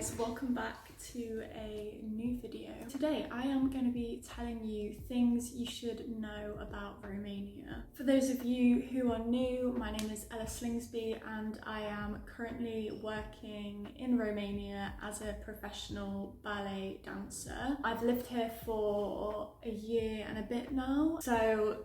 guys, welcome back to a new video. Today I am going to be telling you things you should know about Romania. For those of you who are new, my name is Ella Slingsby and I am currently working in Romania as a professional ballet dancer. I've lived here for a year and a bit now, so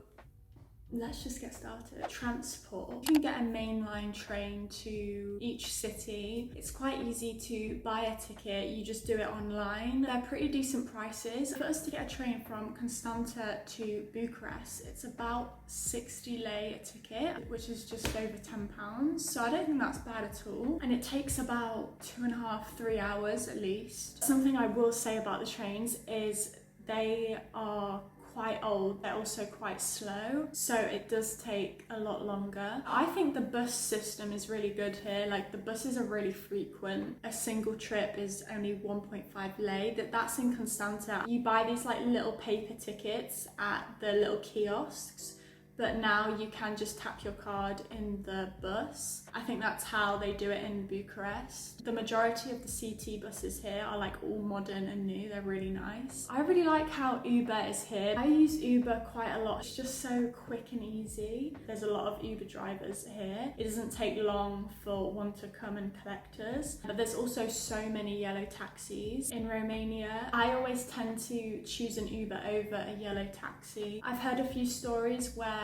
let's just get started. Transport. You can get a mainline train to each city. It's quite easy to buy a ticket, you just do it online. They're pretty decent prices. For us to get a train from Constanta to Bucharest, it's about 60 lei a ticket, which is just over £10. So I don't think that's bad at all. And it takes about 2.5–3 hours at least. Something I will say about the trains is they are quite old, they're also quite slow, so it does take a lot longer. I think the bus system is really good here, like the buses are really frequent. A single trip is only 1.5 lei, that's in Constanta. You buy these like little paper tickets at the little kiosks, but now you can just tap your card in the bus. I think that's how they do it in Bucharest. The majority of the CT buses here are like all modern and new, they're really nice. I really like how Uber is here. I use Uber quite a lot, it's just so quick and easy. There's a lot of Uber drivers here. It doesn't take long for one to come and collect us, but there's also so many yellow taxis. In Romania, I always tend to choose an Uber over a yellow taxi. I've heard a few stories where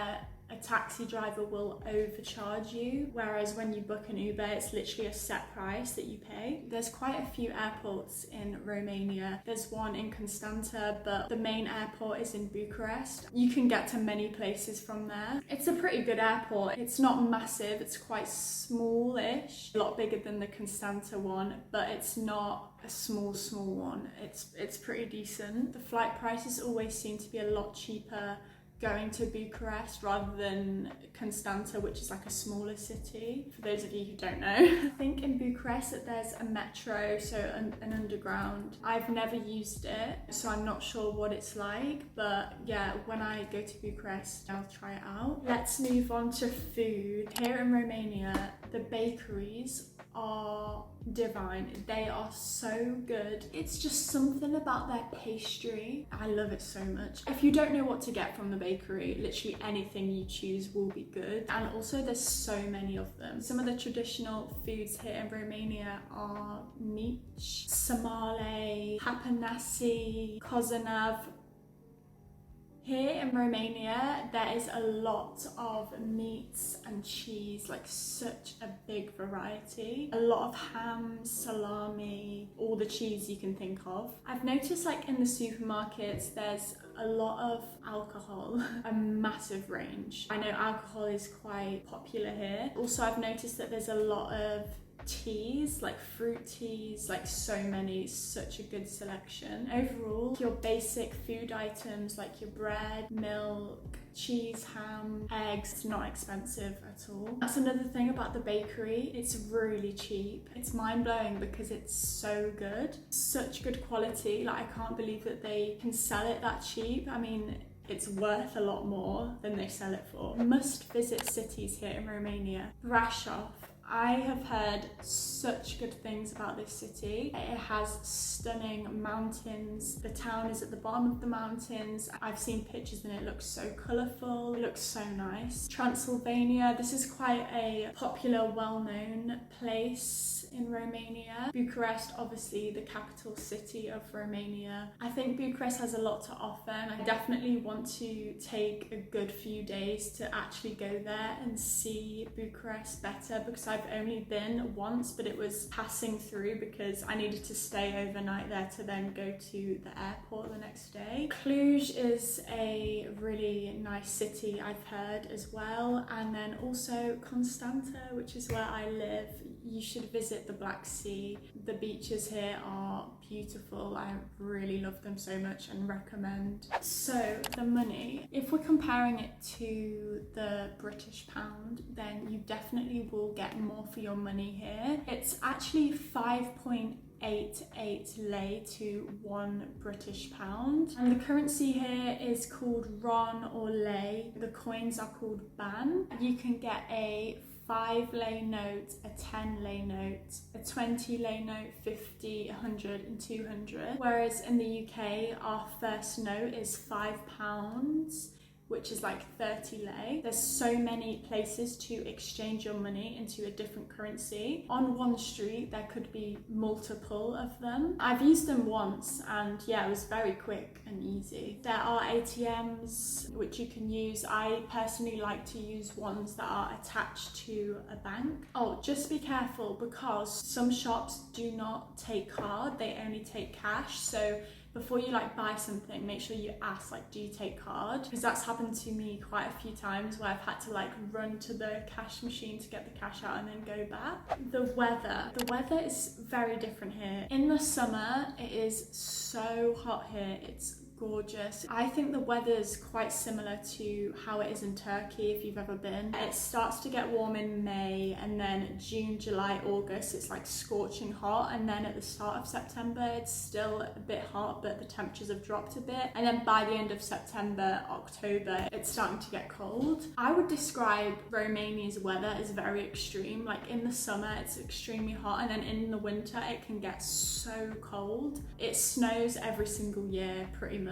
a taxi driver will overcharge you, whereas when you book an Uber, it's literally a set price that you pay. There's quite a few airports in Romania. There's one in Constanta, but the main airport is in Bucharest. You can get to many places from there. It's a pretty good airport. It's not massive, it's quite smallish, a lot bigger than the Constanta one, but it's not a small one. It's pretty decent. The flight prices always seem to be a lot cheaper going to Bucharest rather than Constanta, which is like a smaller city, for those of you who don't know. I think in Bucharest that there's a metro, so an underground. I've never used it, so I'm not sure what it's like, but yeah, when I go to Bucharest, I'll try it out. Let's move on to food. Here in Romania, the bakeries are divine. They are so good. It's just something about their pastry. I love it so much. If you don't know what to get from the bakery, literally anything you choose will be good. And also there's so many of them. Some of the traditional foods here in Romania are mici, samale, hapanasi, kozanav. Here in Romania, there is a lot of meats and cheese, like such a big variety. A lot of ham, salami, all the cheese you can think of. I've noticed like in the supermarkets, there's a lot of alcohol, a massive range. I know alcohol is quite popular here. Also, I've noticed that there's a lot of teas, like fruit teas, like so many, such a good selection. Overall, your basic food items like your bread, milk, cheese, ham, eggs, it's not expensive at all. That's another thing about the bakery, it's really cheap. It's mind-blowing because it's so good, such good quality. Like I can't believe that they can sell it that cheap. I mean, it's worth a lot more than they sell it for. Must visit cities here in Romania. Brasov. I have heard such good things about this city. It has stunning mountains. The town is at the bottom of the mountains. I've seen pictures and it looks so colourful. It looks so nice. Transylvania. This is quite a popular, well-known place in Romania. Bucharest, obviously the capital city of Romania. I think Bucharest has a lot to offer and I definitely want to take a good few days to actually go there and see Bucharest better, because I've only been once, but it was passing through because I needed to stay overnight there to then go to the airport the next day. Cluj is a really nice city, I've heard as well, and then also Constanta, which is where I live. You should visit the Black Sea. The beaches here are beautiful. I really love them so much and recommend. So the money, if we're comparing it to the British pound, then you definitely will get more for your money here. It's actually 5.88 lei to 1 British pound. And the currency here is called ron or lei. The coins are called ban. You can get a 5 lei note, a 10 lei note, a 20 lei note, 50, 100 and 200. Whereas in the UK, our first note is £5, which is like 30 lei. There's so many places to exchange your money into a different currency. On one street, there could be multiple of them. I've used them once and yeah, it was very quick and easy. There are ATMs which you can use. I personally like to use ones that are attached to a bank. Oh, just be careful because some shops do not take card, they only take cash. So before you like buy something, make sure you ask like, do you take card? Because that's happened to me quite a few times where I've had to like run to the cash machine to get the cash out and then go back. The weather is very different here. In the summer, it is so hot here. It's gorgeous. I think the weather's quite similar to how it is in Turkey if you've ever been. It starts to get warm in May, and then June, July, August it's like scorching hot, and then at the start of September it's still a bit hot but the temperatures have dropped a bit, and then by the end of September, October it's starting to get cold. I would describe Romania's weather as very extreme. Like in the summer it's extremely hot, and then in the winter it can get so cold. It snows every single year pretty much.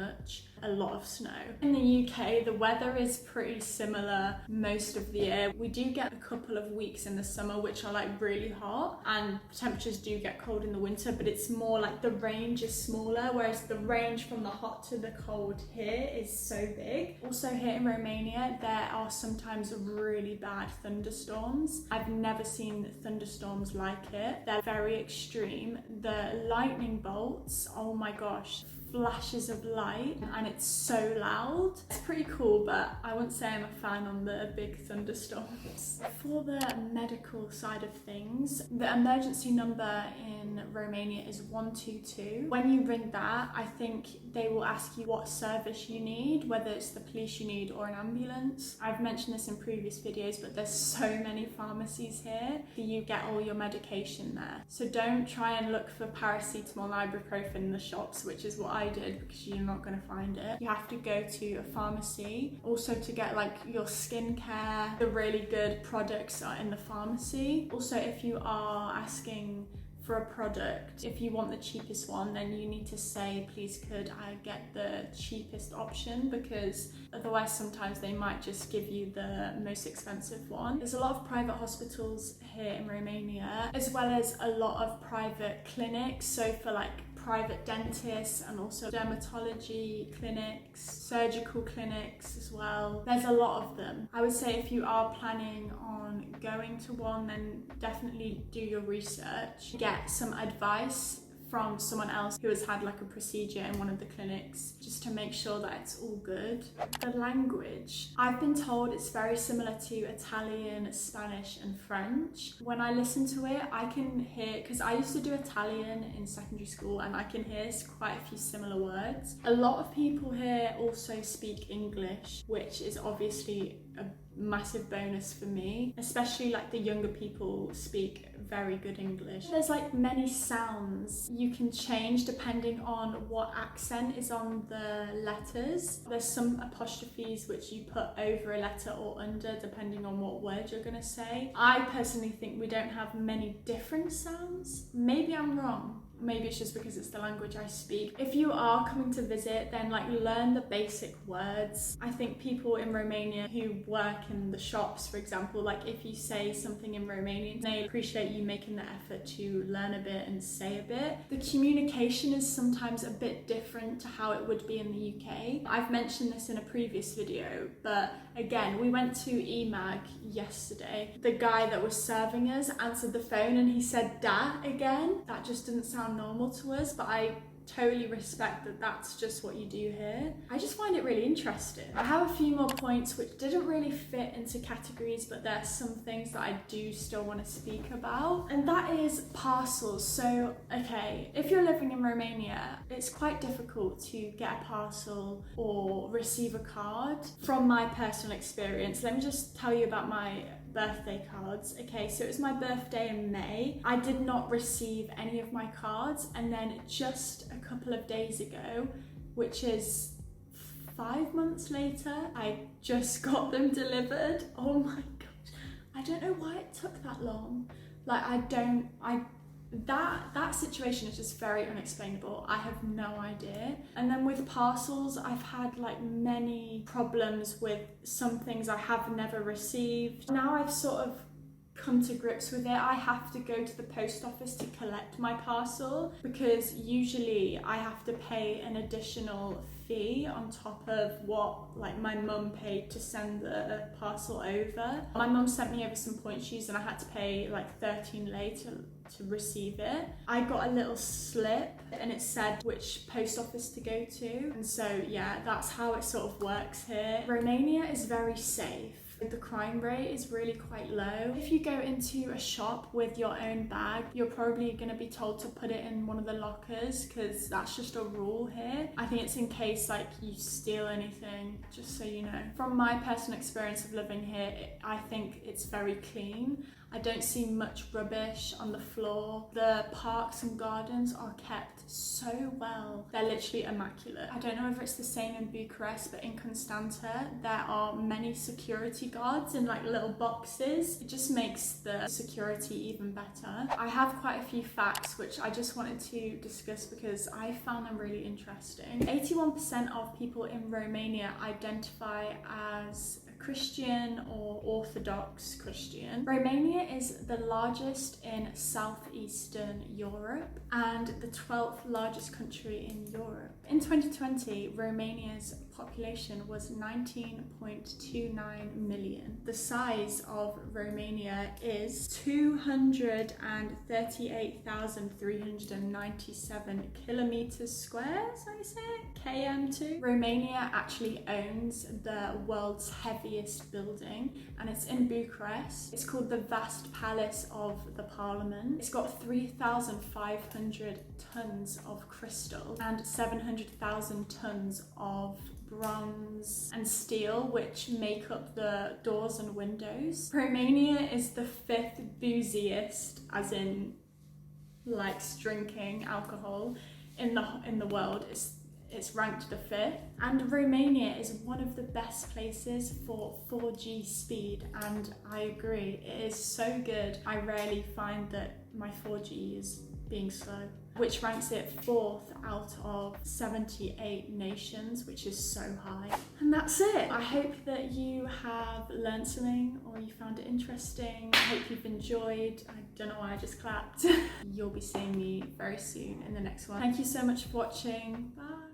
A lot of snow. In the UK, the weather is pretty similar most of the year. We do get a couple of weeks in the summer which are like really hot, and temperatures do get cold in the winter, but it's more like the range is smaller, whereas the range from the hot to the cold here is so big. Also here in Romania, there are sometimes really bad thunderstorms. I've never seen thunderstorms like it. They're very extreme. The lightning bolts, oh my gosh, flashes of light, and it's so loud. It's pretty cool, but I wouldn't say I'm a fan on the big thunderstorms. For the medical side of things, the emergency number in Romania is 122. When you ring that, I think they will ask you what service you need, whether it's the police you need or an ambulance. I've mentioned this in previous videos, but there's so many pharmacies here that you get all your medication there. So don't try and look for paracetamol and ibuprofen in the shops, which is what I did, because you're not going to find it. You have to go to a pharmacy. Also, to get like your skincare, the really good products are in the pharmacy. Also, if you are asking for a product, if you want the cheapest one, then you need to say, please could I get the cheapest option, because otherwise sometimes they might just give you the most expensive one. There's a lot of private hospitals here in Romania, as well as a lot of private clinics, so for like private dentists and also dermatology clinics, surgical clinics as well. There's a lot of them. I would say if you are planning on going to one, then definitely do your research. Get some advice from someone else who has had like a procedure in one of the clinics, just to make sure that it's all good. The language, I've been told it's very similar to Italian, Spanish and French. When I listen to it, I can hear, because I used to do Italian in secondary school, and I can hear quite a few similar words. A lot of people here also speak English, which is obviously a massive bonus for me, especially like the younger people speak very good English. There's like many sounds you can change depending on what accent is on the letters. There's some apostrophes which you put over a letter or under depending on what word you're gonna say. I personally think we don't have many different sounds. Maybe I'm wrong. Maybe it's just because it's the language I speak. If you are coming to visit, then like learn the basic words. I think people in Romania who work in the shops, for example, like if you say something in Romanian, they appreciate you making the effort to learn a bit and say a bit. The communication is sometimes a bit different to how it would be in the UK. I've mentioned this in a previous video, but again, we went to EMAG yesterday. The guy that was serving us answered the phone and he said "da" again. That just didn't sound normal to us, but I totally respect that that's just what you do here. I just find it really interesting. I have a few more points which didn't really fit into categories, but there's some things that I do still want to speak about, and that is parcels. So, okay, if you're living in Romania, it's quite difficult to get a parcel or receive a card. From my personal experience, let me just tell you about my birthday cards. Okay, so it was my birthday in May. I did not receive any of my cards, and then just a couple of days ago, which is 5 months later, I just got them delivered. Oh my gosh, I don't know why it took that long. Like, that situation is just very unexplainable. I have no idea. And then with parcels, I've had like many problems with some things I have never received. Now I've sort of come to grips with it. I have to go to the post office to collect my parcel because usually I have to pay an additional fee on top of what like my mum paid to send the parcel over. My mum sent me over some point shoes and I had to pay like 13 lei to receive it. I got a little slip and it said which post office to go to, and so yeah, that's how it sort of works here. Romania is very safe. The crime rate is really quite low. If you go into a shop with your own bag, you're probably going to be told to put it in one of the lockers because that's just a rule here. I think it's in case like you steal anything, just so you know. From my personal experience of living here, I think it's very clean. I don't see much rubbish on the floor. The parks and gardens are kept so well. They're literally immaculate. I don't know if it's the same in Bucharest, but in Constanta, there are many security guards in like little boxes. It just makes the security even better. I have quite a few facts which I just wanted to discuss because I found them really interesting. 81% of people in Romania identify as Christian or Orthodox Christian. Romania is the largest in southeastern Europe and the 12th largest country in Europe. In 2020, Romania's population was 19.29 million. The size of Romania is 238,397 kilometers squares, I say it? km2. Romania actually owns the world's heaviest building and it's in Bucharest. It's called the Vast Palace of the Parliament. It's got 3,500 tons of crystal and 700,000 tons of bronze and steel, which make up the doors and windows. Romania is the 5th booziest, as in likes drinking alcohol, in the world. It's ranked the 5th, and Romania is one of the best places for 4G speed, and I agree, it is so good. I rarely find that my 4G is being slow, which ranks it 4th out of 78 nations, which is so high. And that's it. I hope that you have learned something or you found it interesting. I hope you've enjoyed. I don't know why I just clapped. You'll be seeing me very soon in the next one. Thank you so much for watching. Bye.